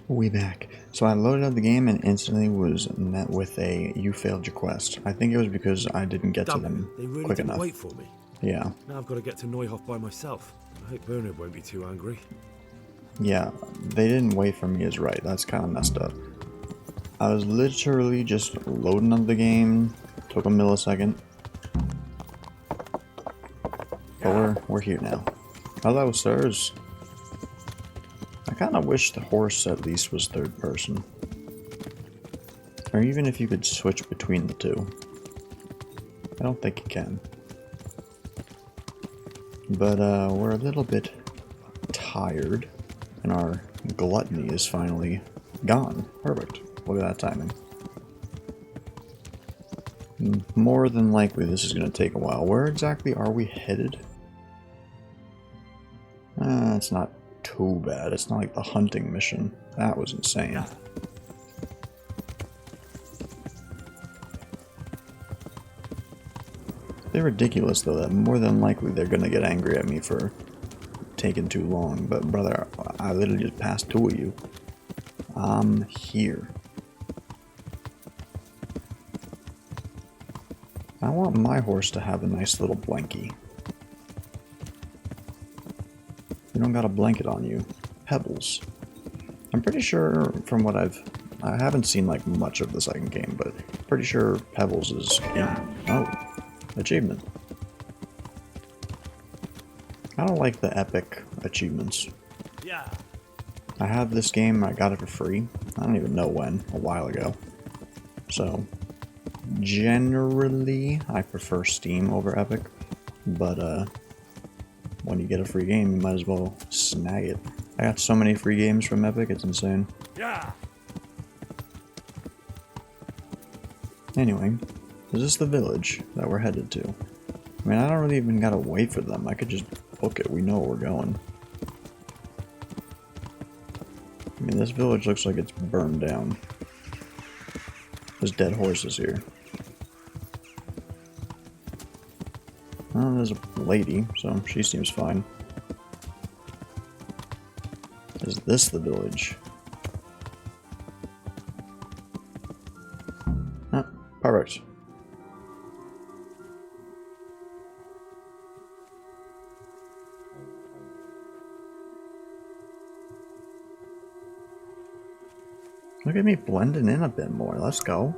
We back. So I loaded up the game and instantly was met with a "you failed your quest." I think it was because I didn't get to Damn it, them they really quick didn't enough. wait for me. Yeah. Now I've got to get to Neuhof by myself. I hope Bernard won't be too angry. Yeah, they didn't wait for me is right. That's kind of messed up. I was literally just loading up the game. Took a millisecond. But we're here now. Hello, sirs. I kind of wish the horse at least was third person. Or even if you could switch between the two. I don't think you can. But we're a little bit tired. And our gluttony is finally gone. Perfect. Look at that timing. More than likely this is going to take a while. Where exactly are we headed? It's not too bad. It's not like the hunting mission. That was insane. They're ridiculous though, that more than likely they're going to get angry at me for taking too long. But brother, I literally just passed two of you. I'm here. I want my horse to have a nice little blankie. You don't got a blanket on you. Pebbles. I'm pretty sure from what I haven't seen like much of the second game, but pretty sure Pebbles is in. Oh, achievement. I don't like the epic achievements. Yeah. I have this game, I got it for free. I don't even know when, a while ago. So, generally, I prefer Steam over Epic, but when you get a free game, you might as well snag it. I got so many free games from Epic, it's insane. Yeah. Anyway, is this the village that we're headed to? I mean, I don't really even gotta wait for them. I could just book it. We know where we're going. I mean, this village looks like it's burned down. There's dead horses here. Oh, there's a lady, so she seems fine. Is this the village? Ah, perfect. Look at me blending in a bit more. Let's go.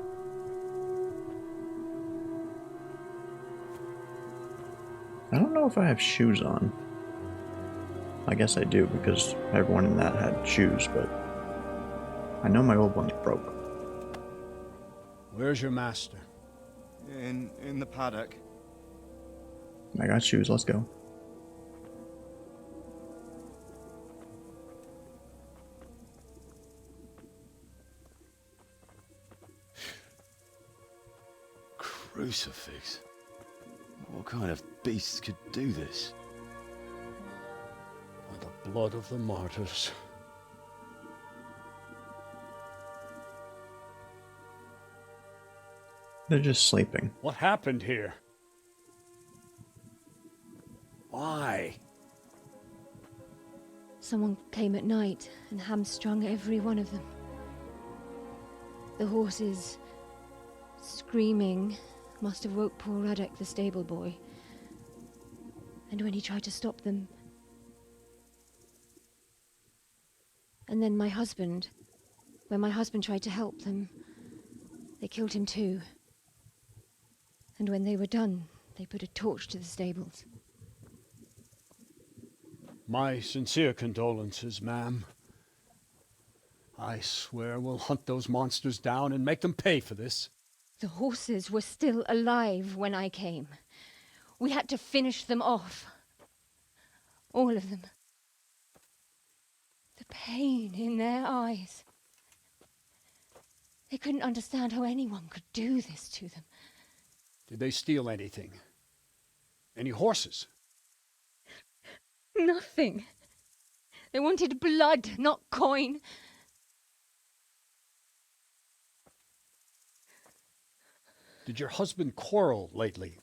I don't know if I have shoes on. I guess I do because everyone in that had shoes, but I know my old ones broke. Where's your master? In the paddock. I got shoes. Let's go. Crucifix. What kind of beast could do this? By the blood of the martyrs. They're just sleeping. What happened here? Why? Someone came at night and hamstrung every one of them. The horses, screaming, must have woke poor Radek, the stable boy. And when he tried to stop them... And then my husband, when my husband tried to help them, they killed him too. And when they were done, they put a torch to the stables. My sincere condolences, ma'am. I swear we'll hunt those monsters down and make them pay for this. The horses were still alive when I came. We had to finish them off. All of them. The pain in their eyes. They couldn't understand how anyone could do this to them. Did they steal anything? Any horses? Nothing. They wanted blood, not coin. Did your husband quarrel lately?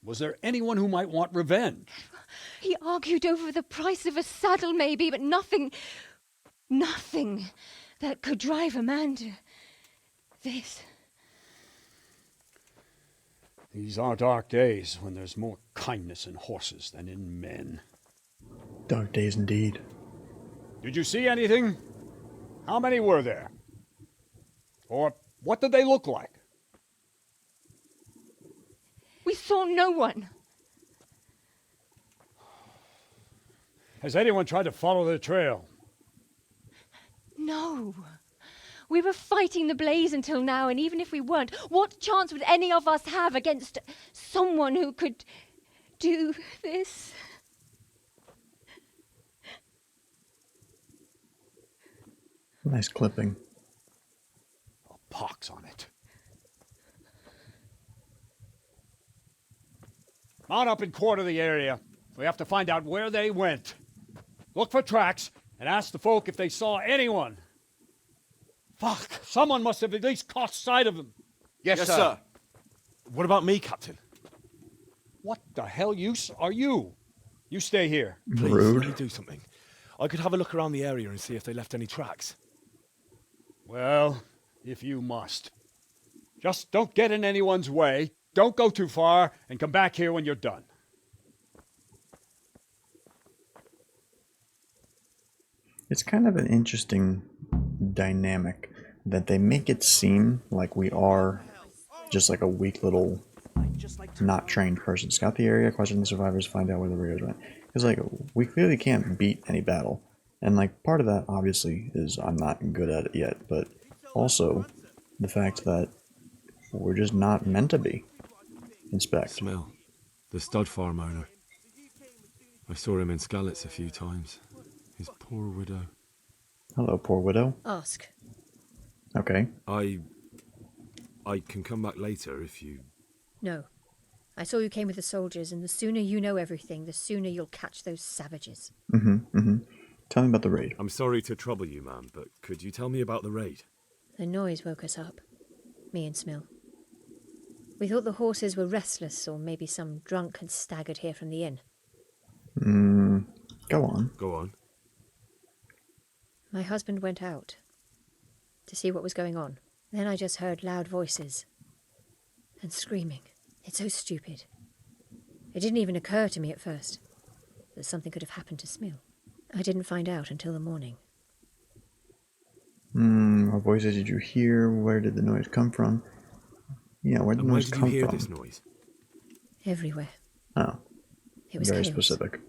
Was there anyone who might want revenge? He argued over the price of a saddle, maybe, but nothing nothing that could drive a man to this. These are dark days when there's more kindness in horses than in men. Dark days indeed. Did you see anything? How many were there? Or what did they look like? We saw no one. Has anyone tried to follow the trail? No. We were fighting the blaze until now, and even if we weren't, what chance would any of us have against someone who could do this? Nice clipping. A pox on it. Mount up and quarter the area. We have to find out where they went. Look for tracks and ask the folk if they saw anyone. Fuck, someone must have at least caught sight of them. Yes, sir. What about me, Captain? What the hell use are you? You stay here. Please, Rude. let me do something. I could have a look around the area and see if they left any tracks. Well, if you must. Just don't get in anyone's way, don't go too far, and come back here when you're done. It's kind of an interesting dynamic that they make it seem like we are just like a weak little not trained person. Scout the area, question the survivors, find out where the raiders went. Because like we clearly can't beat any battle. And like part of that obviously is I'm not good at it yet, but also the fact that we're just not meant to be. Inspect. Smell. The stud farm owner. I saw him in Skalitz a few times. His poor widow. Hello, poor widow. Ask. Okay. I can come back later if you... No. I saw you came with the soldiers, and the sooner you know everything, the sooner you'll catch those savages. Tell me about the raid. I'm sorry to trouble you, ma'am, but could you tell me about the raid? The noise woke us up. Me and Smill. We thought the horses were restless, or maybe some drunk had staggered here from the inn. Go on. Go on. My husband went out to see what was going on. Then I just heard loud voices and screaming. It's so stupid. It didn't even occur to me at first that something could have happened to Smill. I didn't find out until the morning. What voices did you hear? Where did the noise come from? Yeah, where did the And where noise did you come hear from? this noise? Everywhere. Oh, It was very chaos. specific.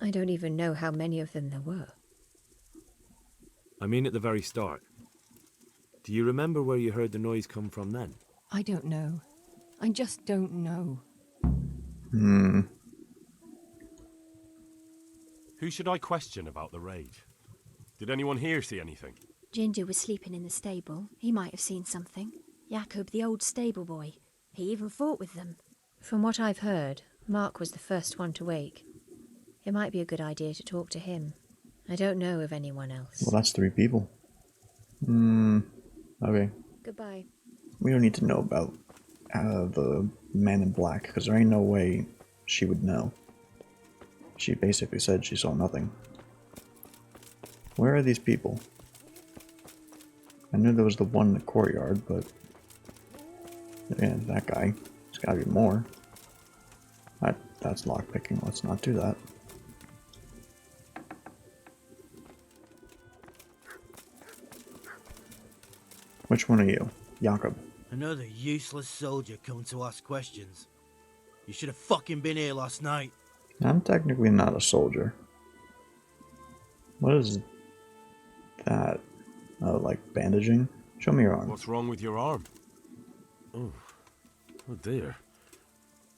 I don't even know how many of them there were. I mean at the very start. Do you remember where you heard the noise come from then? I don't know. I just don't know. Who should I question about the raid? Did anyone here see anything? Ginger was sleeping in the stable. He might have seen something. Jakob, the old stable boy. He even fought with them. From what I've heard, Mark was the first one to wake. It might be a good idea to talk to him. I don't know of anyone else. Well, that's 3 people. Okay. Goodbye. We don't need to know about the man in black, because there ain't no way she would know. She basically said she saw nothing. Where are these people? I knew there was the one in the courtyard, but... yeah, that guy. There's gotta be more. That's lockpicking. Let's not do that. Which one are you? Jakob. Another useless soldier coming to ask questions. You should have fucking been here last night. I'm technically not a soldier. What is that? Oh, like bandaging? Show me your arm. What's wrong with your arm? Oh dear.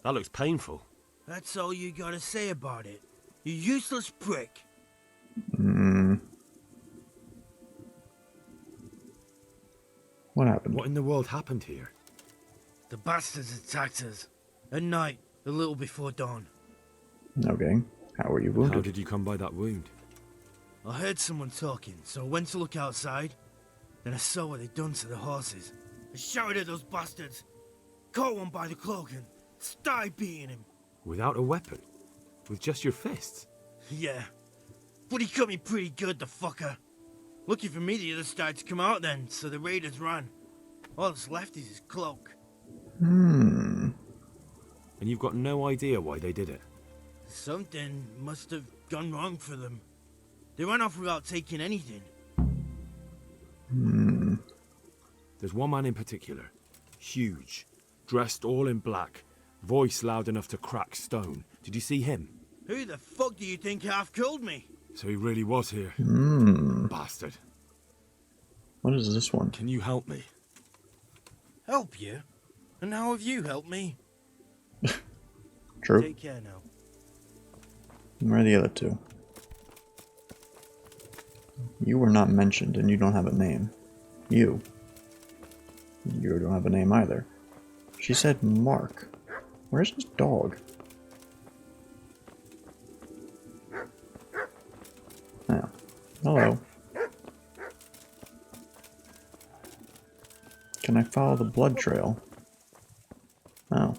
That looks painful. That's all you gotta say about it. You useless prick. What happened? What in the world happened here? The bastards attacked us. At night, a little before dawn. Okay. How were you How wounded? did you come by that wound? I heard someone talking, so I went to look outside. Then I saw what they'd done to the horses. I shouted at those bastards. Caught one by the cloak and started beating him. Without a weapon? With just your fists? Yeah. But he cut me pretty good, the fucker. Lucky for me the others started to come out then, so the raiders ran. All that's left is his cloak. And you've got no idea why they did it? Something must have gone wrong for them. They ran off without taking anything. There's one man in particular. Huge. Dressed all in black. Voice loud enough to crack stone. Did you see him? Who the fuck do you think half killed me? So he really was here. Bastard. What is this one? Can you help me? Help you? And how have you helped me? True. Take care now. Where are the other two? You were not mentioned and you don't have a name. You don't have a name either. She said Mark. Where's his dog? Oh. Hello. Can I follow the blood trail? Oh.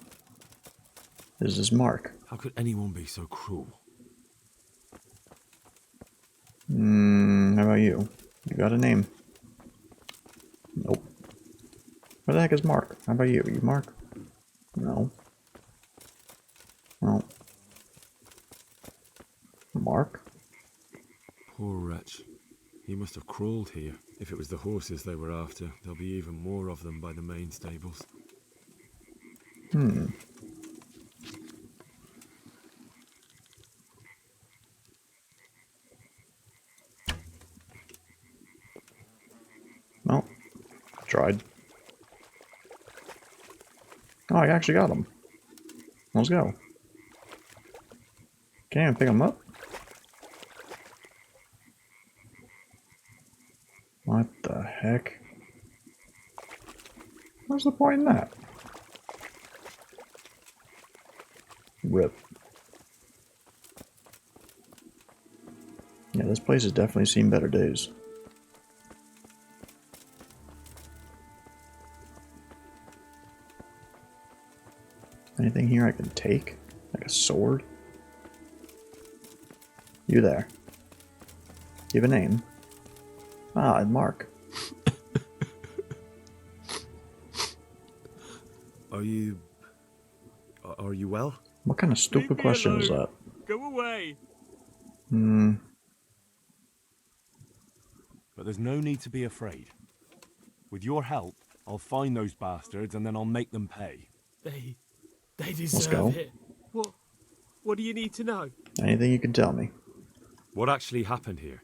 This is Mark. How could anyone be so cruel? How about you? You got a name? Nope. Where the heck is Mark? How about you? You Mark? No. Well. Mark? Poor wretch. He must have crawled here. If it was the horses they were after, there'll be even more of them by the main stables. Well, tried. Oh, I actually got him. Let's go. Can't even pick him up? What the heck? What's the point in that? Rip. Yeah, this place has definitely seen better days. Anything here I can take? Like a sword? You there. You have a name? Ah, Mark. Are you well? What kind of stupid question was that? Go away! But there's no need to be afraid. With your help, I'll find those bastards and then I'll make them pay. They go. deserve it. What do you need to know? Anything you can tell me. What actually happened here?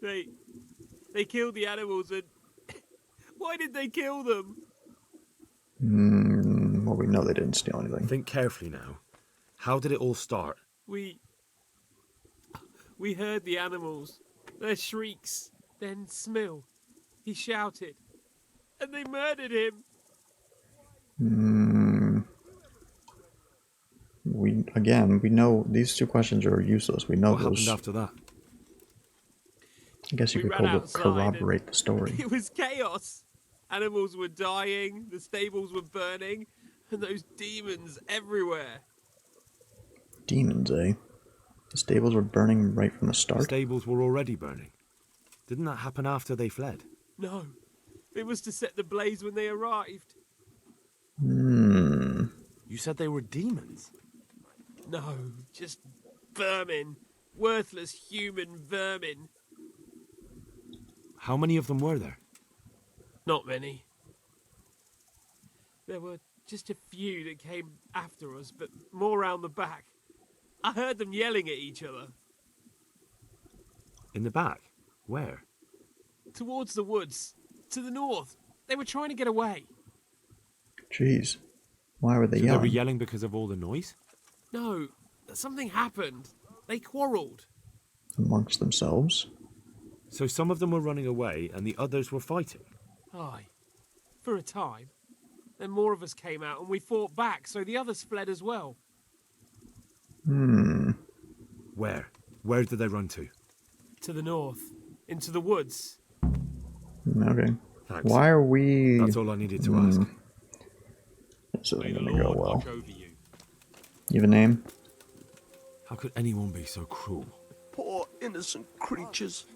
They killed the animals and... Why did they kill them? Well, we know they didn't steal anything. Think carefully now. How did it all start? We heard the animals, their shrieks, then Smill. He shouted, and they murdered him. We know these two questions are useless. We know What those. happened after that? I guess you We could ran outside corroborate the story. It was chaos. Animals were dying, the stables were burning, and those demons everywhere. Demons, eh? The stables were burning right from the The start? stables were already burning. Didn't that happen after they fled? No, it was to set the blaze when they arrived. You said they were demons. No, just vermin. Worthless human vermin. How many of them were there? Not many. There were just a few that came after us, but more round the back. I heard them yelling at each other. In the back? Where? Towards the woods. To the north. They were trying to get away. Jeez. Why were they So yelling? they were yelling because of all the noise? No, something happened. They quarrelled. Amongst themselves? So some of them were running away and the others were fighting? Aye. For a time. Then more of us came out and we fought back, so the others fled as well. Where? Where did they run to? To the north. Into the woods. Okay. Thanks. Why are we... That's all I needed to ask. This isn't May the gonna go Lord well. watch over you. You have a name? How could anyone be so cruel? Poor innocent creatures.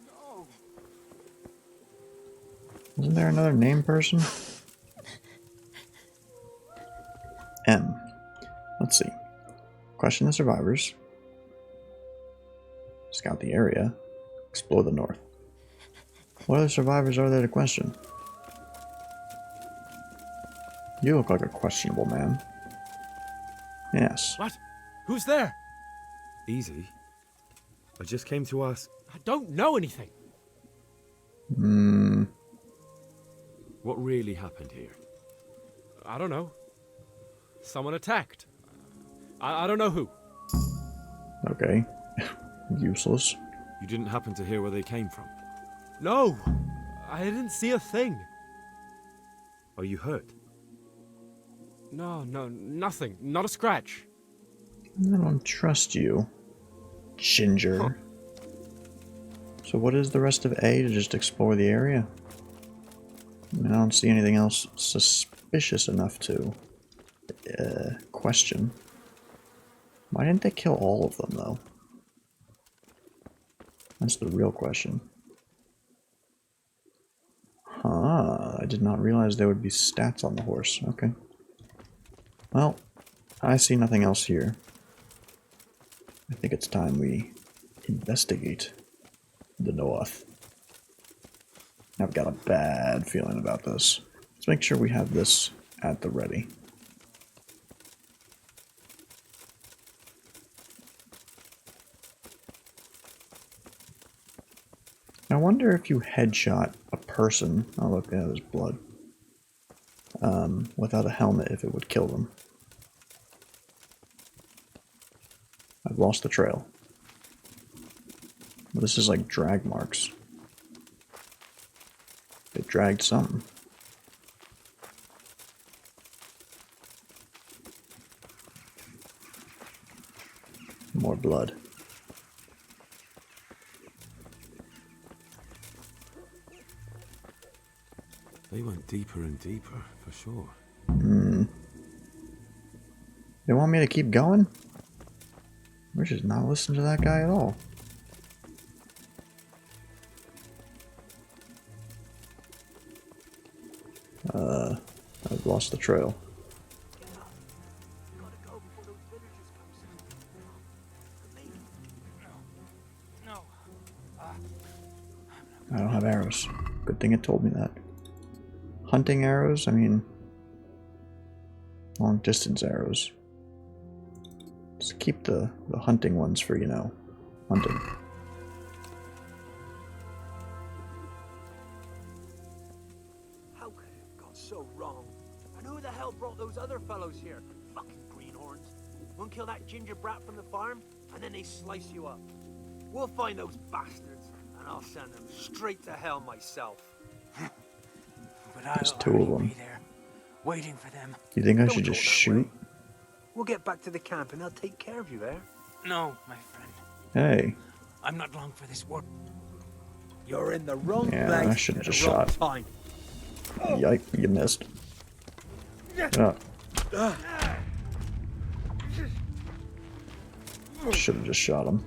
Isn't there another named person? M. Let's see. Question the survivors. Scout the area. Explore the north. What other survivors are there to question? You look like a questionable man. Yes. What? Who's there? Easy. I just came to ask. I don't know anything. What really happened here? I don't know. Someone attacked. I don't know who. Okay. Useless. You didn't happen to hear where they came from? No, I didn't see a thing. Are you hurt? No, nothing. Not a scratch. I don't trust you, Ginger. Huh. So what is the rest of A? To just explore the area? I mean, I don't see anything else suspicious enough to question. Why didn't they kill all of them, though? That's the real question. Huh, I did not realize there would be stats on the horse. Okay. Well, I see nothing else here. I think it's time we investigate the north. I've got a bad feeling about this. Let's make sure we have this at the ready. I wonder if you headshot a person. Oh look, yeah, there's blood. Without a helmet, if it would kill them. I've lost the trail. This is like drag marks. They dragged something. More blood. They went deeper and deeper, for sure. They want me to keep going? We're just not listening to that guy at all. I've lost the trail. I don't have arrows. Good thing it told me that. Hunting arrows? I mean, long distance arrows. Just keep the hunting ones for, you know, hunting. How could it have gone so wrong? And who the hell brought those other fellows here? Fucking greenhorns. One kill that ginger brat from the farm, and then they slice you up. We'll find those bastards, and I'll send them straight to hell myself. But I'll There's two of them. be there, waiting for them. You think I Don't should go just that shoot? way. We'll get back to the camp, and I'll take care of you there. No, my friend. Hey. I'm not long for this work. You're in the wrong Yeah, place I should have at just the wrong shot. time. Yike, you missed. Yeah. Should have just shot him.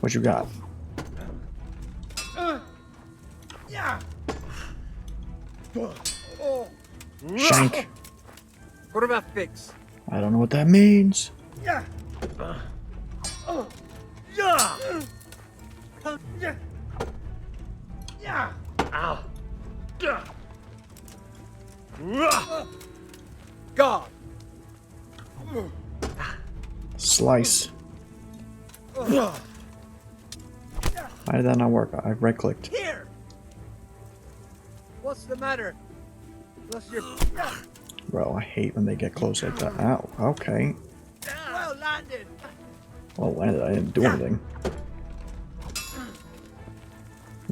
What you got? Shank. What about fix? I don't know what that means. God. Slice. Why did that not work? I right-clicked. Here. What's the matter? Unless you're Bro, I hate when they get close like that. Ow, okay. well landed. Well landed, I didn't do anything.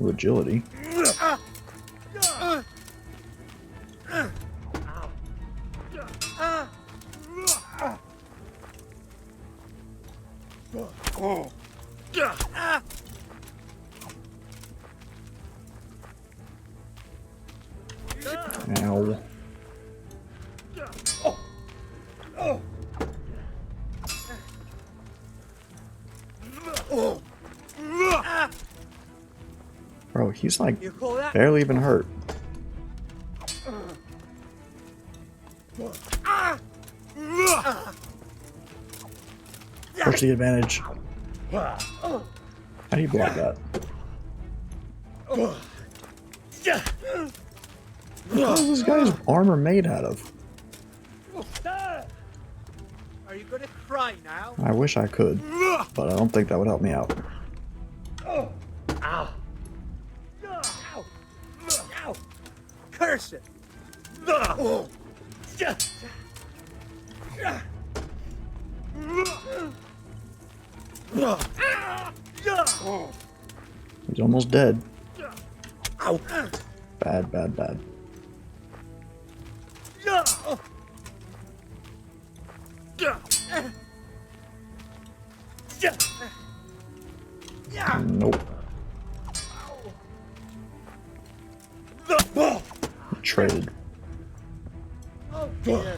Ooh, agility. Ow. Bro, he's like You call that? barely even hurt. Push the advantage. How do you block that? What is this guy's armor made out of? Are you gonna cry now? I wish I could, but I don't think that would help me out. Ow! Ow! Ow! Curse it! He's almost dead. Ow! Bad, bad, bad. Nope. Traded. Get your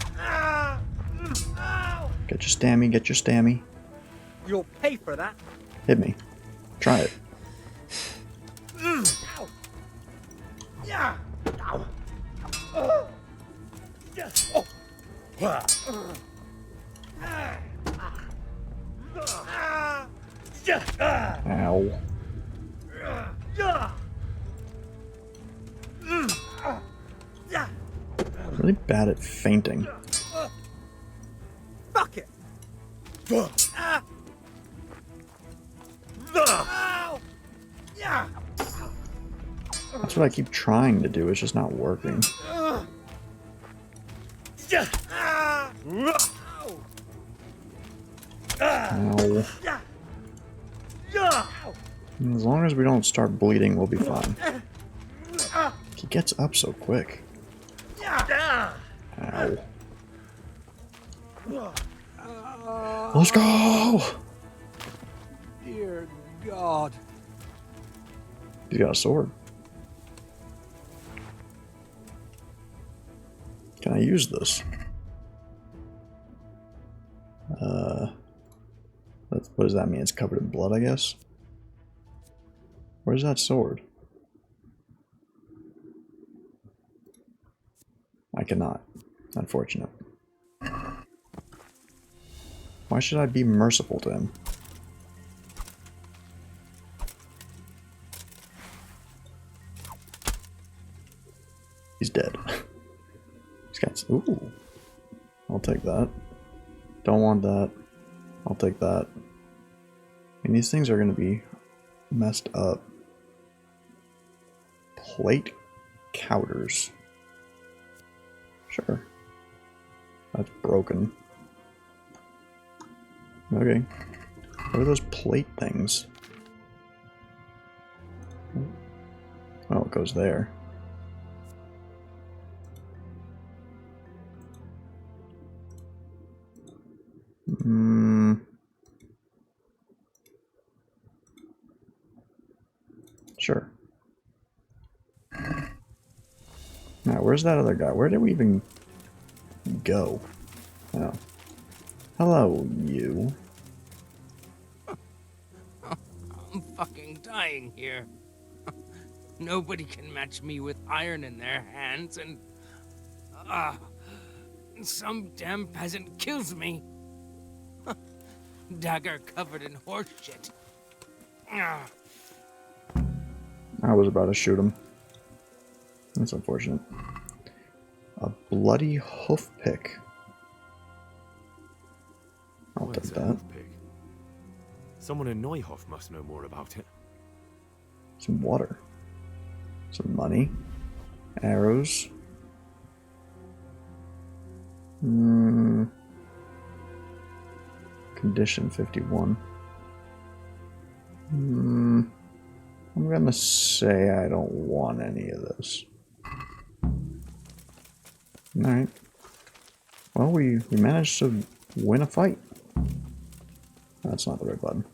stammy, get your stammy. You'll pay for that. Hit me. Try it. Ow! Yeah! Ow! Ow. Really bad at fainting. Fuck it! Ow! Yeah! That's what I keep trying to do, it's just not working. Ow! Ow. As long as we don't start bleeding, we'll be fine. He gets up so quick. Ow. Let's go! Dear God. He's got a sword. Can I use this? What does that mean? It's covered in blood, I guess? Where's that sword? I cannot. Unfortunate. Why should I be merciful to him? He's dead. He's got... Ooh. I'll take that. Don't want that. I'll take that. And these things are going to be messed up. Plate counters. Sure. That's broken. Okay. What are those plate things? Oh, it goes there. Sure. Now, where's that other guy? Where did we even go? Oh. Hello, you. I'm fucking dying here. Nobody can match me with iron in their hands, and some damn peasant kills me. Dagger covered in horse shit. I was about to shoot him. That's unfortunate. A bloody hoof pick. I'll take that. Someone in Neuhof must know more about it. Some water. Some money. Arrows. Condition 51. I'm gonna say I don't want any of this. Alright. Well, we managed to win a fight. That's not the right button.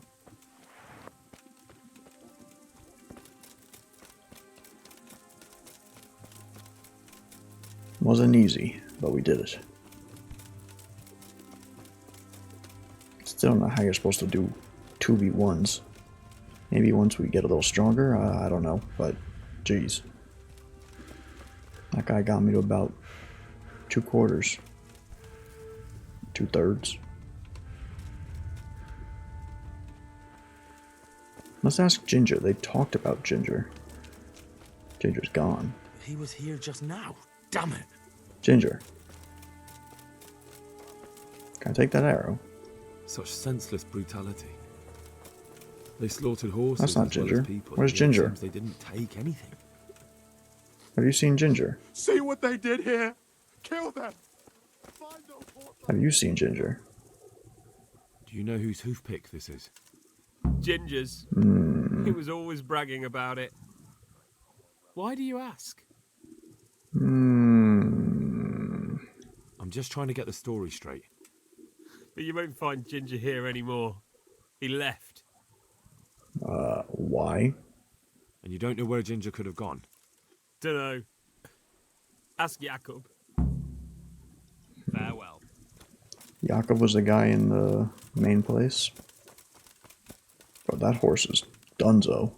Wasn't easy, but we did it. Still don't know how you're supposed to do 2v1s. Maybe once we get a little stronger, I don't know, but geez. That guy got me to about 2/4. 2/3. Let's ask Ginger. They talked about Ginger. Ginger's gone. He was here just now. Damn it. Ginger. Can I take that arrow? Such senseless brutality. They slaughtered horses. That's not as well as Ginger. people, Where's yet it Ginger? seems they didn't take anything. Have you seen Ginger? See what they did here? Kill them! Have you seen Ginger? Do you know whose hoofpick this is? Ginger's. He was always bragging about it. Why do you ask? I'm just trying to get the story straight. But you won't find Ginger here anymore. He left. Why? And you don't know where Ginger could have gone? Dunno. Ask Jakob. Farewell. Jakob was the guy in the main place. But that horse is dunzo.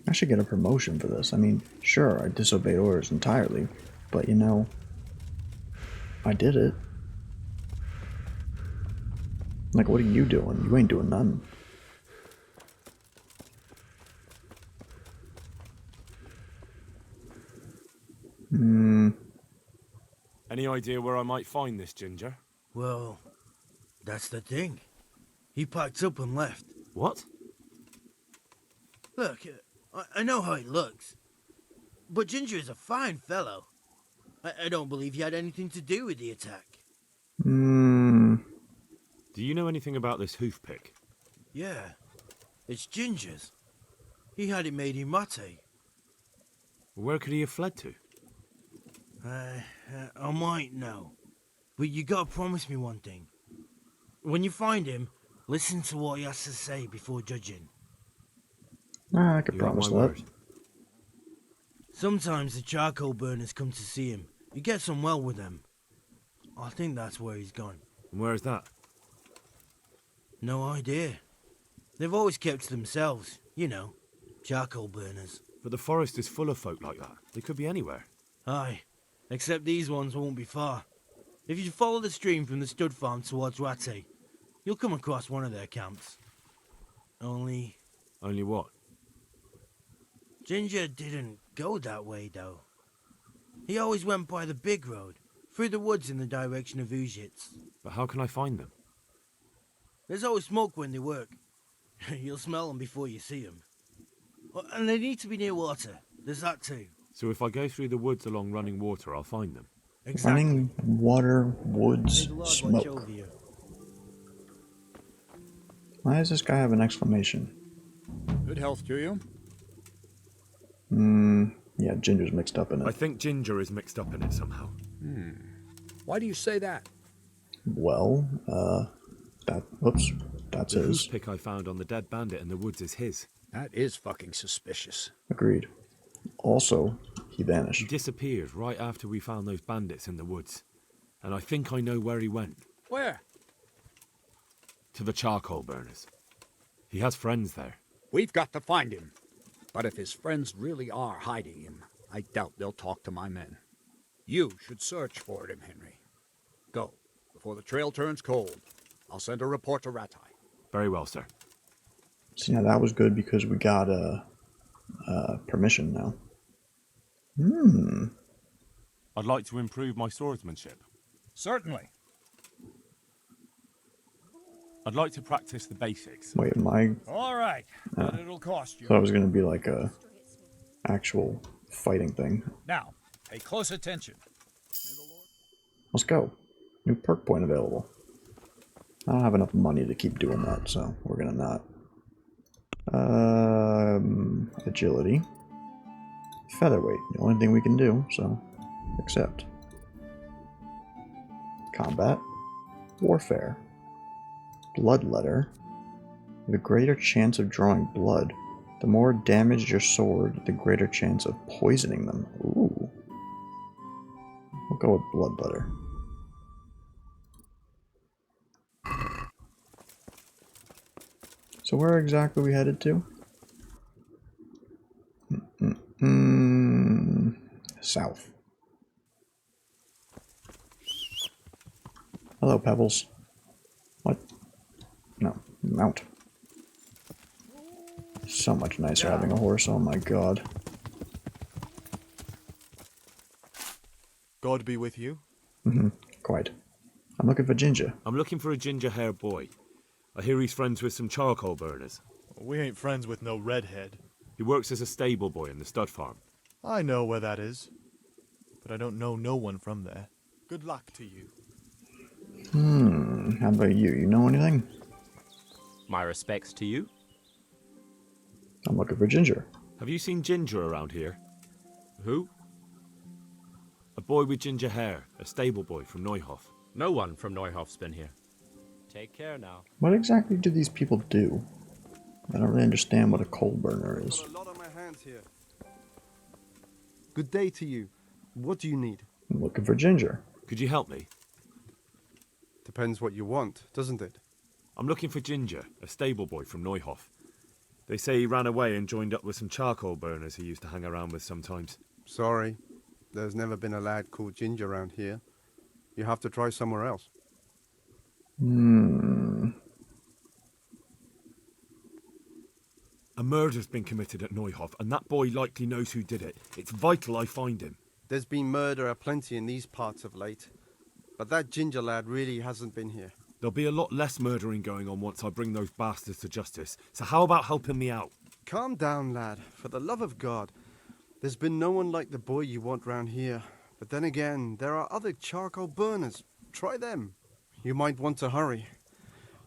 I should get a promotion for this. I mean, sure, I disobeyed orders entirely, but you know, I did it. Like, what are you doing? You ain't doing nothing. Any idea where I might find this Ginger? Well, that's the thing. He packed up and left. What? Look, I know how he looks. But Ginger is a fine fellow. I don't believe he had anything to do with the attack. Do you know anything about this hoofpick? Yeah, it's Ginger's. He had it made in mate. Where could he have fled to? I might know. But you gotta promise me one thing. When you find him, listen to what he has to say before judging. I could You got promise my that. word. Sometimes the charcoal burners come to see him. He gets on well with them. I think that's where he's gone. And where is that? No idea. They've always kept to themselves, you know, charcoal burners. But the forest is full of folk like that. They could be anywhere. Aye, except these ones won't be far. If you follow the stream from the stud farm towards Rattay, you'll come across one of their camps. Only Only what? Ginger didn't go that way, though. He always went by the big road, through the woods in the direction of Ujits. But how can I find them? There's always smoke when they work. You'll smell them before you see them. And they need to be near water. There's that too. So if I go through the woods along running water, I'll find them. Exactly. Running water, woods, There's a log watch smoke. over you. Why does this guy have an exclamation? Good health to you. Yeah, Ginger's mixed up in I it. think Ginger is mixed up in it somehow. Why do you say that? Well, whoops, that's The his. hoofpick I found on the dead bandit in the woods is his. That is fucking suspicious. Agreed. Also, he He vanished. disappeared right after we found those bandits in the woods. And I think I know where he went. Where? To the charcoal burners. He has friends there. We've got to find him. But if his friends really are hiding him, I doubt they'll talk to my men. You should search for him, Henry. Go, before the trail turns cold. I'll send a report to Rattay. Very well, sir. See, now that was good because we got permission now. I'd like to improve my swordsmanship. Certainly. I'd like to practice the basics. Wait, my All right, but it'll cost you. thought it was gonna be like a actual fighting thing. Now, pay close attention. Let's go. New perk point available. I don't have enough money to keep doing that, so we're gonna not. Agility. Featherweight. The only thing we can do, so accept. Combat. Warfare. Bloodletter. The greater chance of drawing blood. The more damaged your sword, the greater chance of poisoning them. Ooh. We'll go with bloodletter. So where exactly are we headed to? South. Hello, Pebbles. What? No, mount. So much nicer having a horse, oh my god. God be with you. Quite. I'm looking for Ginger. I'm looking for a ginger-haired boy. I hear he's friends with some charcoal burners. We ain't friends with no redhead. He works as a stable boy in the stud farm. I know where that is, but I don't know no one from there. Good luck to you. How about you? You know anything? My respects to you. I'm looking for Ginger. Have you seen Ginger around here? Who? A boy with ginger hair, a stable boy from Neuhof. No one from Neuhof's been here. Take care now. What exactly do these people do? I don't really understand what a coal burner is. Got a lot on my hands here. Good day to you. What do you need? I'm looking for Ginger. Could you help me? Depends what you want, doesn't it? I'm looking for Ginger, a stable boy from Neuhof. They say he ran away and joined up with some charcoal burners he used to hang around with sometimes. Sorry. There's never been a lad called Ginger around here. You have to try somewhere else. A murder's been committed at Neuhof, and that boy likely knows who did it. It's vital I find him. There's been murder aplenty in these parts of late. But that Ginger lad really hasn't been here. There'll be a lot less murdering going on once I bring those bastards to justice. So how about helping me out? Calm down, lad. For the love of God. There's been no one like the boy you want round here. But then again, there are other charcoal burners. Try them. You might want to hurry.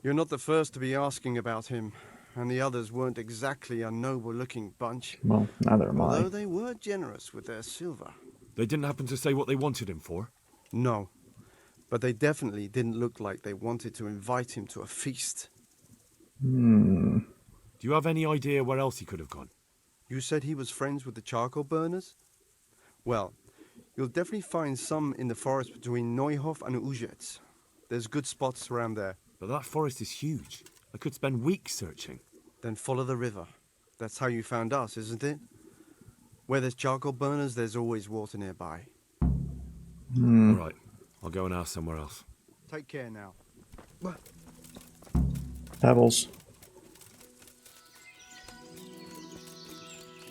You're not the first to be asking about him. And the others weren't exactly a noble-looking bunch. Well, neither am I. Although they were generous with their silver. They didn't happen to say what they wanted him for? No. But they definitely didn't look like they wanted to invite him to a feast. Do you have any idea where else he could have gone? You said he was friends with the charcoal burners? Well, you'll definitely find some in the forest between Neuhof and Ujetz. There's good spots around there. But that forest is huge. I could spend weeks searching. Then follow the river. That's how you found us, isn't it? Where there's charcoal burners, there's always water nearby. All right. I'll go and ask somewhere else. Take care now. Pebbles.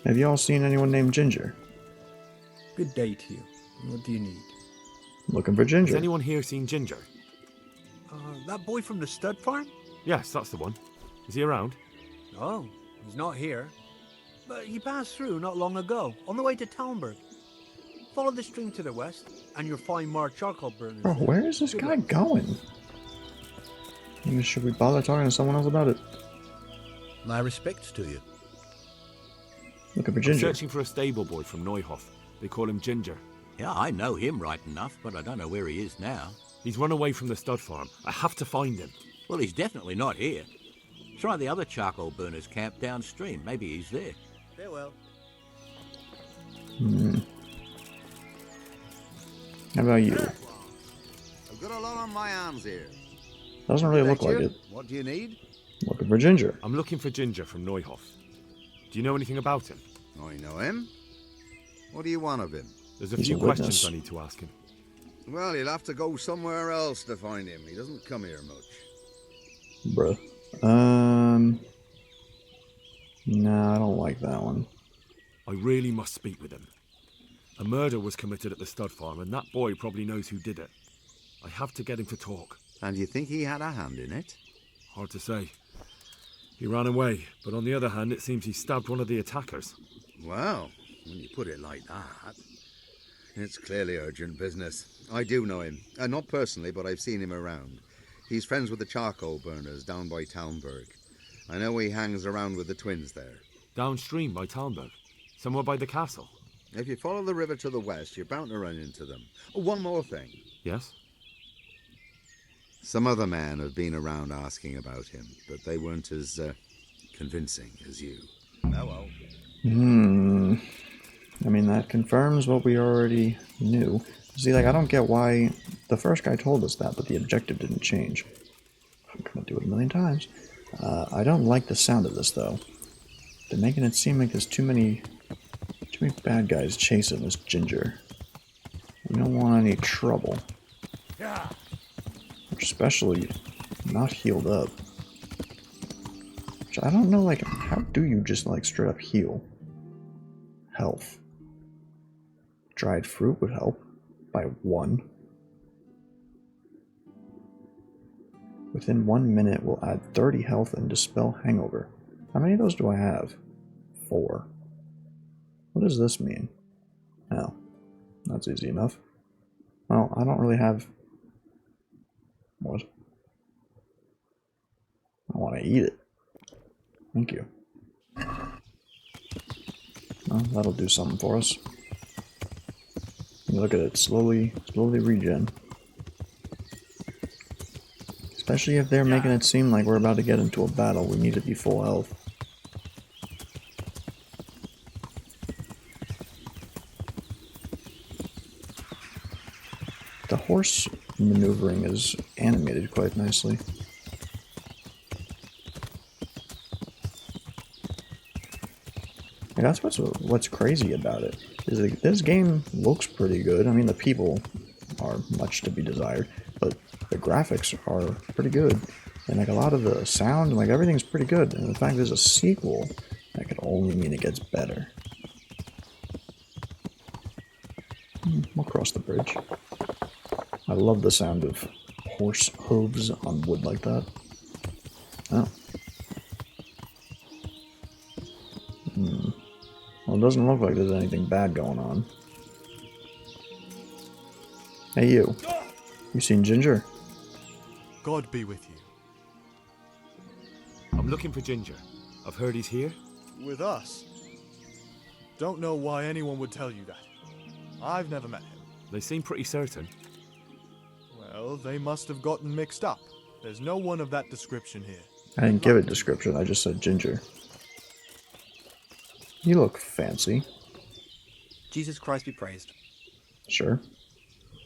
Have you all seen anyone named Ginger? Good day to you. What do you need? Looking for Ginger. Has anyone here seen Ginger? That boy from the stud farm? Yes, that's the one. Is he around? No, he's not here. But he passed through not long ago, on the way to Talmberg. Follow the stream to the west, and you'll find more charcoal burners. Bro, where is this guy going? Should we bother talking to someone else about it? My respects to you. Looking for I'm Ginger. searching for a stable boy from Neuhof. They call him Ginger. Yeah, I know him right enough, but I don't know where he is now. He's run away from the stud farm. I have to find him. Well, he's definitely not here. Try the other charcoal burners camp downstream. Maybe he's there. Farewell. How about you? I've got a lot on my hands here. Doesn't really look like it. What do you need? Looking for Ginger. I'm looking for Ginger from Neuhof. Do you know anything about him? I know him. What do you want of him? There's a He's few a questions witness. I need to ask him. Well, you'll have to go somewhere else to find him. He doesn't come here much. Bruh. No, I don't like that one. I really must speak with him. A murder was committed at the stud farm, and that boy probably knows who did it. I have to get him to talk. And you think he had a hand in it? Hard to say. He ran away, but on the other hand, it seems he stabbed one of the attackers. Well, when you put it like that, it's clearly urgent business. I do know him. Not personally, but I've seen him around. He's friends with the charcoal burners down by Talmberg. I know he hangs around with the twins there. Downstream by Talmberg? Somewhere by the castle? If you follow the river to the west, you're bound to run into them. Oh, one more thing. Yes? Some other men have been around asking about him, but they weren't as convincing as you. Oh well. I mean, that confirms what we already knew. See, like, I don't get why the first guy told us that, but the objective didn't change. I'm gonna do it a million times. I don't like the sound of this, though. They're making it seem like there's too many bad guys chasing this Ginger. We don't want any trouble. Especially not healed up. Which I don't know, like, how do you just, like, straight up heal? Health. Dried fruit would help. By 1. Within 1 minute, we'll add 30 health and dispel hangover. How many of those do I have? 4. What does this mean? Oh, that's easy enough. Well, I don't really have... What? I want to eat it. Thank you. Well, that'll do something for us. Look at it, slowly regen. Especially if they're making it seem like we're about to get into a battle, we need to be full health. The horse maneuvering is animated quite nicely. And that's what's crazy about it. Is that this game looks pretty good. I mean, the people are much to be desired, but the graphics are pretty good. And like a lot of the sound, like everything's pretty good. And the fact there's a sequel, that could only mean it gets better. We'll cross the bridge. I love the sound of horse hooves on wood like that. Oh. Well, it doesn't look like there's anything bad going on. Hey, you. You seen Ginger? God be with you. I'm looking for Ginger. I've heard he's here. With us? Don't know why anyone would tell you that. I've never met him. They seem pretty certain. Well, they must have gotten mixed up. There's no one of that description here. I didn't give a description, I just said Ginger. You look fancy. Jesus Christ be praised. Sure.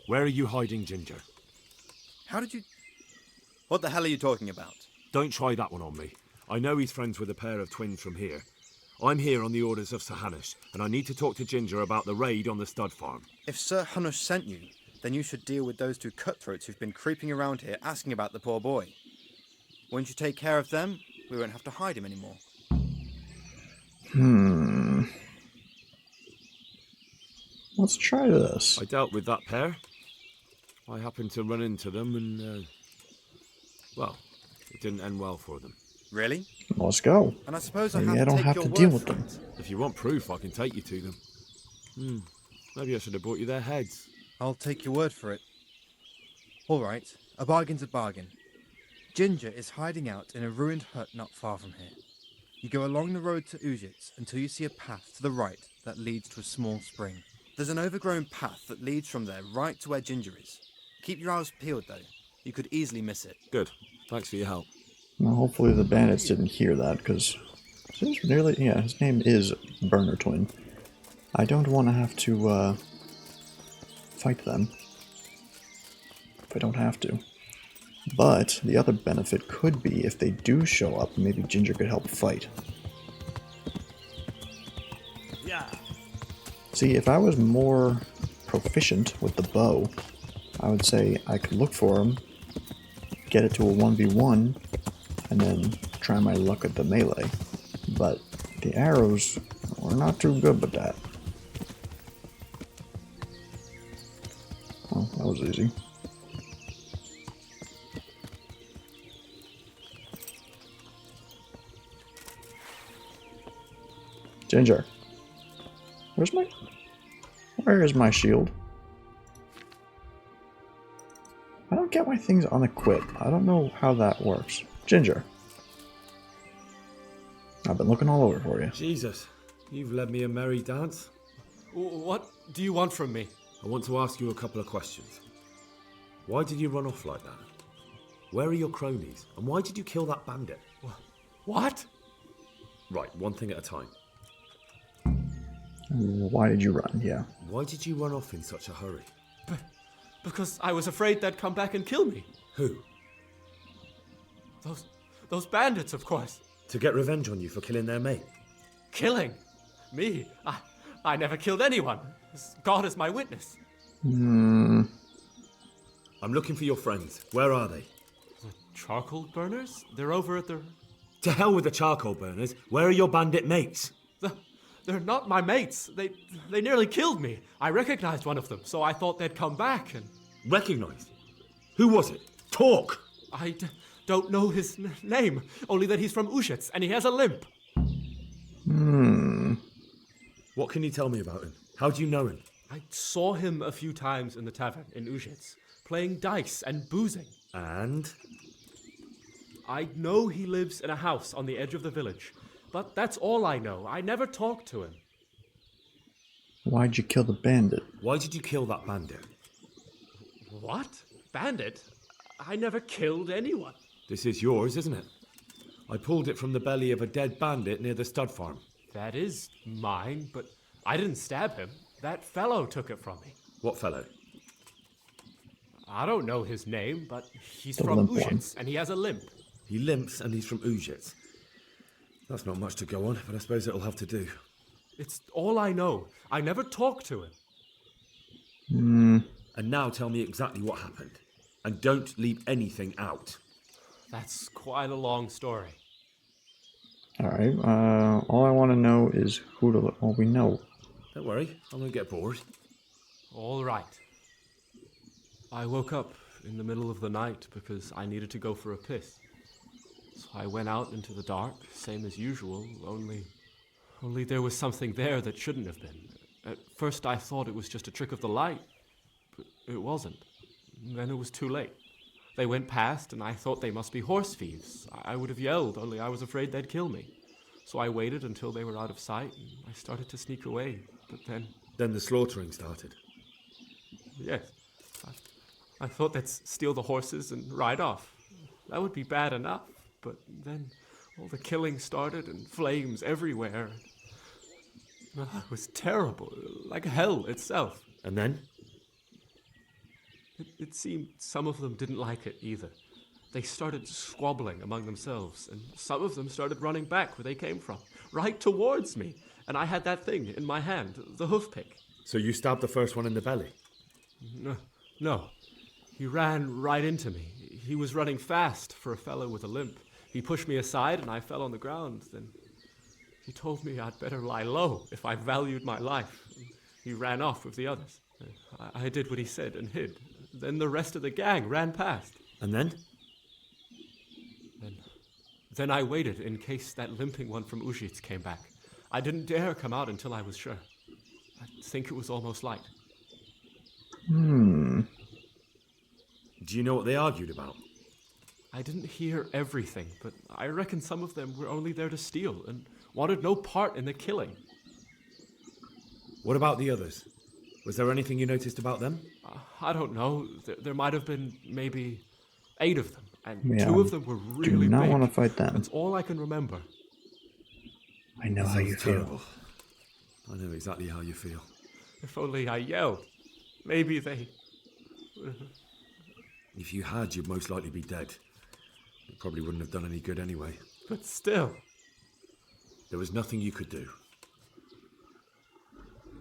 Where are you hiding, Ginger? How did you... What the hell are you talking about? Don't try that one on me. I know he's friends with a pair of twins from here. I'm here on the orders of Sir Hanush, and I need to talk to Ginger about the raid on the stud farm. If Sir Hanush sent you, then you should deal with those 2 cutthroats who've been creeping around here asking about the poor boy. Once you take care of them, we won't have to hide him anymore. Let's try this. I dealt with that pair. I happened to run into them and, well, it didn't end well for them. Really? Let's go. And I suppose Maybe I I don't take have your to word deal with for them. it. If you want proof, I can take you to them. Maybe I should have brought you their heads. I'll take your word for it. All right, a bargain's a bargain. Ginger is hiding out in a ruined hut not far from here. You go along the road to Ujits until you see a path to the right that leads to a small spring. There's an overgrown path that leads from there right to where Ginger is. Keep your eyes peeled, though. You could easily miss it. Good. Thanks for your help. Well, hopefully the bandits didn't hear that, because yeah, his name is Burner Twin. I don't want to have to fight them if I don't have to. But the other benefit could be if they do show up, maybe Ginger could help fight. Yeah. See, if I was more proficient with the bow, I would say I could look for him, get it to a 1v1, and then try my luck at the melee. But the arrows, we're not too good with that. Well, that was easy. Ginger. Where is my shield? I don't get why things unequip. I don't know how that works. Ginger. I've been looking all over for you. Jesus, you've led me a merry dance. What do you want from me? I want to ask you a couple of questions. Why did you run off like that? Where are your cronies? And why did you kill that bandit? What? Right, one thing at a time. Why did you run? Yeah. Why did you run off in such a hurry? Because I was afraid they'd come back and kill me. Who? Those bandits, of course. To get revenge on you for killing their mate. Killing? Me? I never killed anyone. God is my witness. Hmm. I'm looking for your friends. Where are they? The charcoal burners? They're over at the... To hell with the charcoal burners. Where are your bandit mates? They're not my mates. They nearly killed me. I recognized one of them, so I thought they'd come back and... Recognized? Who was it? Talk! I don't know his name, only that he's from Ushitz and he has a limp. Hmm. What can you tell me about him? How do you know him? I saw him a few times in the tavern in Ushitz, playing dice and boozing. And? I know he lives in a house on the edge of the village, but that's all I know. I never talked to him. Why'd you kill the bandit? Why did you kill that bandit? What? Bandit? I never killed anyone. This is yours, isn't it? I pulled it from the belly of a dead bandit near the stud farm. That is mine, but I didn't stab him. That fellow took it from me. What fellow? I don't know his name, but he's The from limp one. Ushitz, and he has a limp. He limps and he's from Ushitz. That's not much to go on, but I suppose it'll have to do. It's all I know. I never talked to him. Hmm. And now tell me exactly what happened. And don't leave anything out. That's quite a long story. Alright, all I want to know is who to look. Well, we know. Don't worry, I won't get bored. All right. I woke up in the middle of the night because I needed to go for a piss. So I went out into the dark, same as usual, only there was something there that shouldn't have been. At first I thought it was just a trick of the light, but it wasn't. Then it was too late. They went past and I thought they must be horse thieves. I would have yelled, only I was afraid they'd kill me. So I waited until they were out of sight and I started to sneak away, but then... Then the slaughtering started. Yes. I thought they'd steal the horses and ride off. That would be bad enough, but then all the killing started and flames everywhere. It was terrible, like hell itself. And then? It seemed some of them didn't like it either. They started squabbling among themselves, and some of them started running back where they came from, right towards me. And I had that thing in my hand, the hoof pick. So you stabbed the first one in the belly? No. He ran right into me. He was running fast for a fellow with a limp. He pushed me aside and I fell on the ground. Then he told me I'd better lie low if I valued my life. He ran off with the others. I did what he said and hid. Then the rest of the gang ran past. And then? Then I waited in case that limping one from Ushitz came back. I didn't dare come out until I was sure. I think it was almost light. Hmm. Do you know what they argued about? I didn't hear everything, but I reckon some of them were only there to steal and wanted no part in the killing. What about the others? Was there anything you noticed about them? I don't know. There might have been maybe 8 of them, and Yeah, 2 of them were really do not big. want to fight them. That's all I can remember. I know how you feel. I know exactly how you feel. If only I yelled. Maybe they... If you had, you'd most likely be dead. It probably wouldn't have done any good anyway. But still. There was nothing you could do.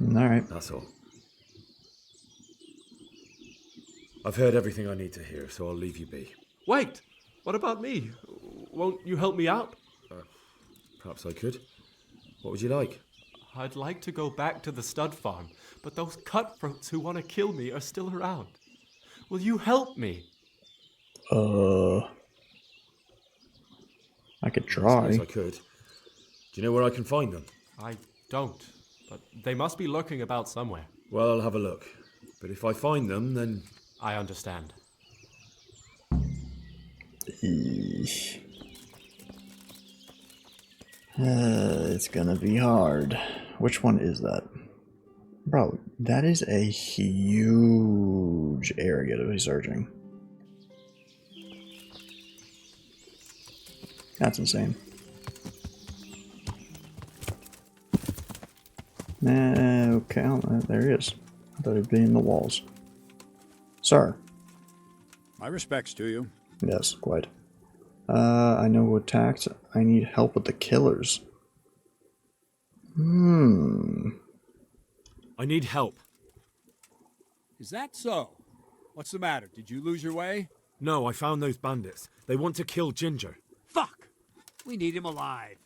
Alright. That's all. I've heard everything I need to hear, so I'll leave you be. Wait! What about me? Won't you help me out? Perhaps I could. What would you like? I'd like to go back to the stud farm, but those cutthroats who want to kill me are still around. Will you help me? I could try. I suppose I could. Do you know where I can find them? I don't, but they must be lurking about somewhere. Well, I'll have a look. But if I find them, then... I understand. Eesh. It's gonna be hard. Which one is that? Bro, that is a huge area to be searching. That's insane. Okay, there he is. I thought he'd be in the walls. Sir. My respects to you. Yes, quite. I know who attacked. I need help with the killers. I need help. Is that so? What's the matter? Did you lose your way? No, I found those bandits. They want to kill Ginger. Fuck! We need him alive.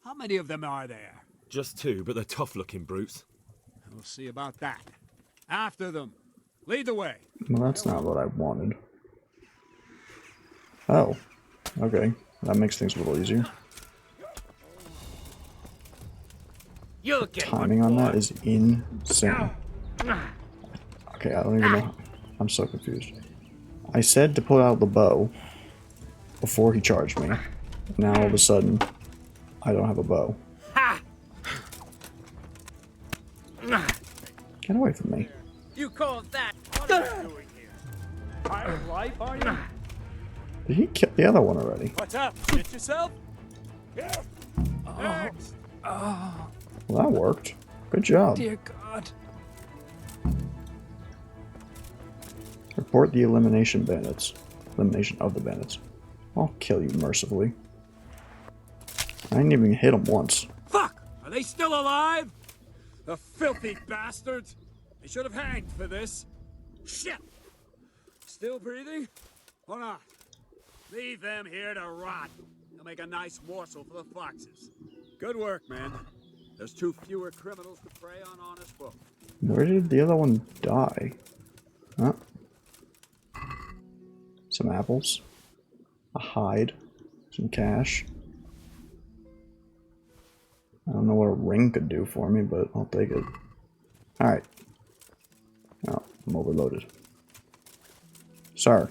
How many of them are there? Just 2, but they're tough-looking brutes. We'll see about that. After them. Lead the way. Well, that's not what I wanted. Oh. Okay. That makes things a little easier. Timing on that is insane. Okay, I don't even know. I'm so confused. I said to pull out the bow before he charged me. Now all of a sudden, I don't have a bow. Get away from me. You call that? What are you doing here? Tired of life, are you? Did he kill the other one already? What's up? Hit yourself? Yeah. Next. Well, that worked. Good job. Dear God. Report the elimination bandits. Elimination of the bandits. I'll kill you mercifully. I didn't even hit him once. Fuck! Are they still alive? The filthy bastards! They should have hanged for this. Shit! Still breathing? Or not? Leave them here to rot. They'll make a nice morsel for the foxes. Good work, man. There's 2 fewer criminals to prey on honest folk. Where did the other one die? Huh? Some apples. A hide. Some cash. I don't know what a ring could do for me, but I'll take it. Alright. Oh, I'm overloaded. Sir.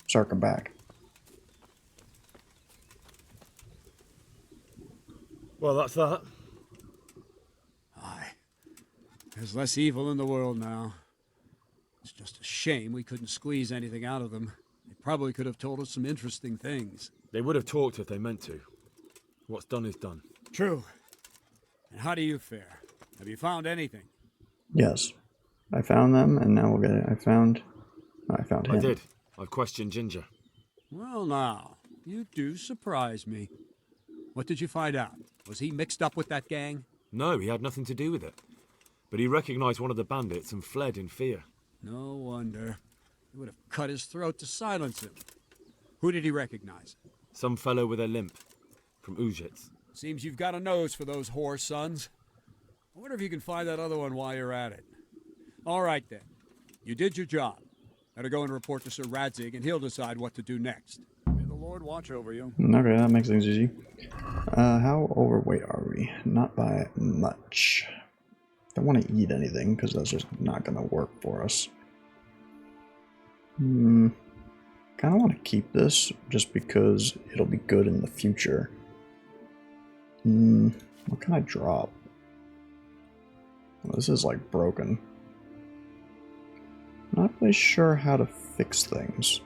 Sir, come back. Well, that's that. Aye. There's less evil in the world now. It's just a shame we couldn't squeeze anything out of them. They probably could have told us some interesting things. They would have talked if they meant to. What's done is done. True. And how do you fare? Have you found anything? Yes. I found them, and now we'll get it. I found him. I did. I've questioned Ginger. Well, now, you do surprise me. What did you find out? Was he mixed up with that gang? No, he had nothing to do with it. But he recognized one of the bandits and fled in fear. No wonder. They would have cut his throat to silence him. Who did he recognize? Some fellow with a limp. From Ujits. Seems you've got a nose for those whore sons. I wonder if you can find that other one while you're at it. All right, then. You did your job. Better go and report to Sir Radzig, and he'll decide what to do next. May the Lord watch over you. Okay, that makes things easy. How overweight are we? Not by much. Don't want to eat anything, because that's just not going to work for us. Kind of want to keep this, just because it'll be good in the future. What can I drop? Well, this is like broken. Not really sure how to fix things.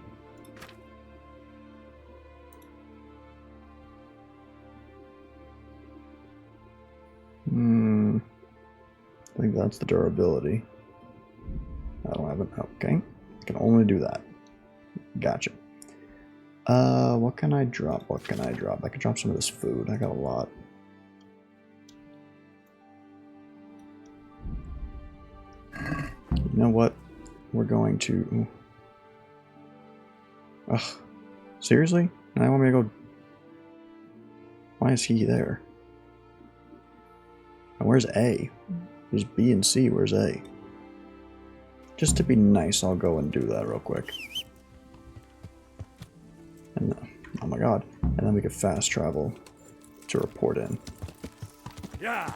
I think that's the durability. I don't have it. Okay. I can only do that. Gotcha. What can I drop? What can I drop? I can drop some of this food. I got a lot. You know what? We're going to... Ugh. Seriously? Now I want me to go... Why is he there? And where's A? There's B and C. Where's A? Just to be nice, I'll go and do that real quick. And oh my god. And then we can fast travel to report in. Yeah.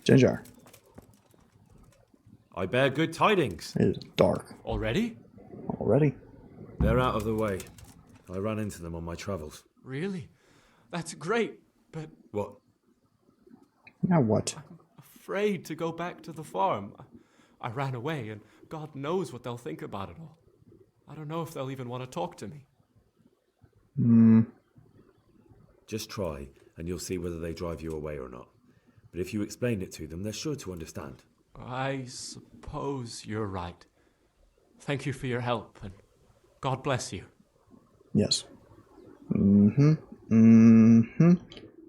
Ginger. I bear good tidings. It is dark. Already? Already? They're out of the way. I ran into them on my travels. Really? That's great, but... What? Now what? I'm afraid to go back to the farm. I ran away, and God knows what they'll think about it all. I don't know if they'll even want to talk to me. Just try, and you'll see whether they drive you away or not. But if you explain it to them, they're sure to understand. I suppose you're right. Thank you for your help, and God bless you. Yes. Mm-hmm. Mm-hmm.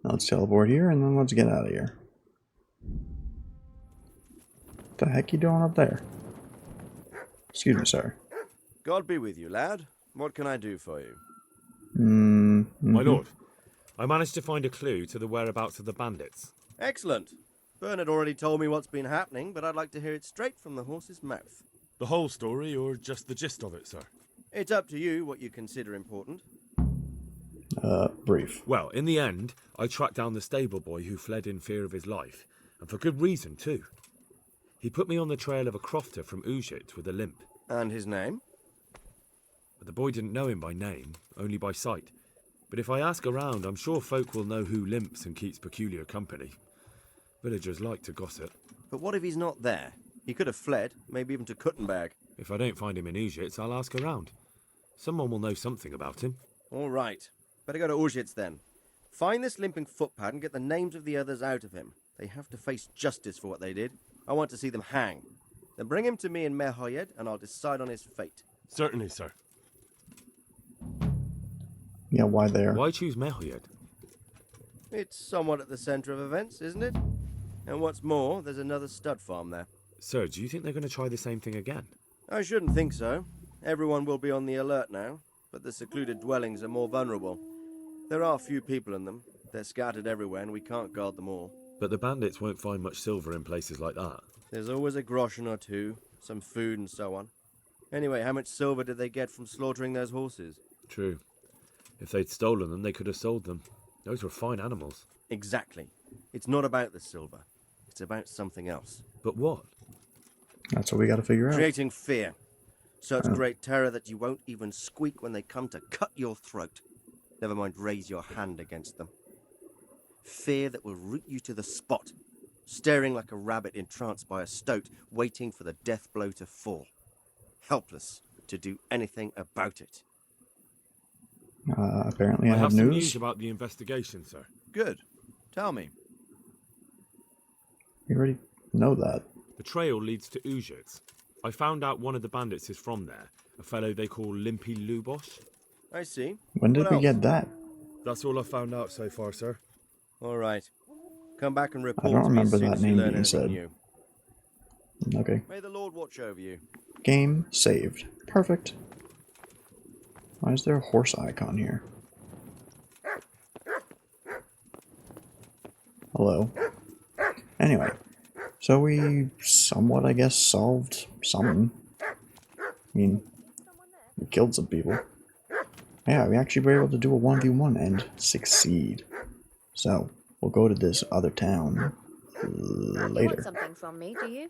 Now let's teleport here, and then let's get out of here. What the heck you doing up there? Excuse me, sir. God be with you, lad. What can I do for you? My lord, I managed to find a clue to the whereabouts of the bandits. Excellent. Bernard already told me what's been happening, but I'd like to hear it straight from the horse's mouth. The whole story, or just the gist of it, sir? It's up to you what you consider important. Brief. Well, in the end, I tracked down the stable boy who fled in fear of his life, and for good reason, too. He put me on the trail of a crofter from Ujit with a limp. And his name? But the boy didn't know him by name, only by sight. But if I ask around, I'm sure folk will know who limps and keeps peculiar company. Villagers like to gossip. But what if he's not there? He could have fled, maybe even to Kuttenberg. If I don't find him in Ujits, I'll ask around. Someone will know something about him. All right. Better go to Ujits then. Find this limping footpad and get the names of the others out of him. They have to face justice for what they did. I want to see them hang. Then bring him to me in Neuhof and I'll decide on his fate. Certainly, sir. Yeah, why there? Why choose Neuhof? It's somewhat at the centre of events, isn't it? And what's more, there's another stud farm there. Sir, do you think they're going to try the same thing again? I shouldn't think so. Everyone will be on the alert now, but the secluded dwellings are more vulnerable. There are few people in them. They're scattered everywhere and we can't guard them all. But the bandits won't find much silver in places like that. There's always a groschen or two, some food and so on. Anyway, how much silver did they get from slaughtering those horses? True. If they'd stolen them, they could have sold them. Those were fine animals. Exactly. It's not about the silver. It's about something else. But what? That's what we got to figure out. Creating fear. Such great terror that you won't even squeak when they come to cut your throat. Never mind raise your hand against them. Fear that will root you to the spot, staring like a rabbit entranced by a stoat, waiting for the death blow to fall. Helpless to do anything about it. Apparently I have some news. news about the investigation, sir. Good. Tell me. You already know that. The trail leads to Ujits. I found out one of the bandits is from there, a fellow they call Limpy Lubos. I see. When did What we else? get that? That's all I've found out so far, sir. All right. Come back and report I don't to me as remember soon that as you name learn being anything said. new. Okay. May the Lord watch over you. Game saved. Perfect. Why is there a horse icon here? Hello. Anyway, so we somewhat, I guess, solved something. I mean, we killed some people. Yeah, we actually were able to do a 1v1 and succeed. So, we'll go to this other town Want later. something from me, do you?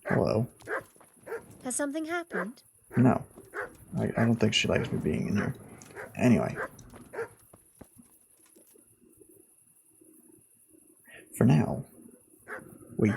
Hello. Has something happened? No. I don't think she likes me being in here. Anyway. For now, we